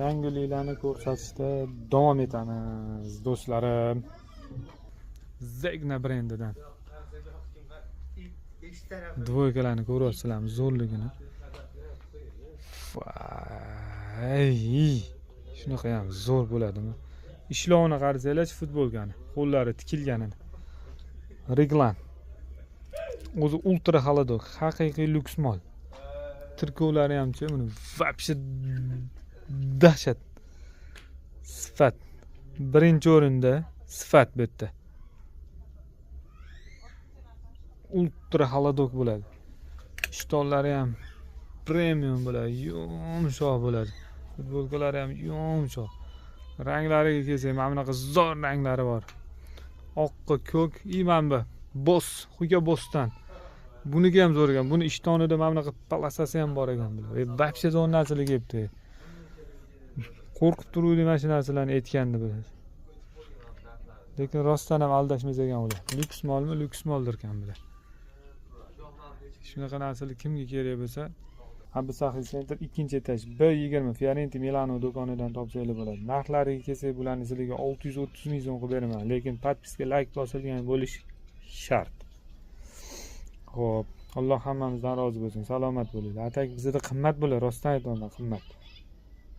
Yangiliklarni ko'rsatishda davom etamiz do'stlarim. Zegna brendidan dvoykalarni ko'ryapsizlarmi zo'rligini. Shunaqa ham zo'r bo'ladimi? Ishlovini qarasanglar futbolkani, qo'llari tikilganini. Reglan. O'zi ultra xolodok, haqiqiy lyuks mol. Tirkovlari ham-chi, buni вообще dahshat. Sifat. Birinchi o'rinda sifat bu yerda. Ultra xolodok bo'ladi. Ishtonlari ham premium bo'ladi, yumshoq bo'ladi. Futbolkalari ham yumshoq. Ranglariga kelsak, mana bunaqa zo'r ranglari bor. Oqqa ko'k, mana bu boss, xuga bossdan. Buniki ham zo'r ekan. Buni ishtonida mana bunaqa palasasi ham bor ekan bular. Вообще zo'r narsalar kelibdi. Qo'rqib turuvdi mana shu narsalarni aytgandi bular. Lekin rostdan ham aldashmas ekan ular. Lyuks molmi? Lyuks moldir ekan bular. Shunaqa narsalar kimga kerak bo'lsa, Abdusaxi Center 2-etaj B20 Fiorenti Milano do'konidan topsangiz bo'ladi. Narxlariga kelsak, bularni sizlarga 630 ming so'm qilib beraman, lekin podpiska, like bosilgan bo'lish shart. Xo'p, Alloh hammamizdan rozi bo'lsin. Salomat bo'linglar. Atak bizda qimmat bo'ladi, rostdan aytaman, qimmat.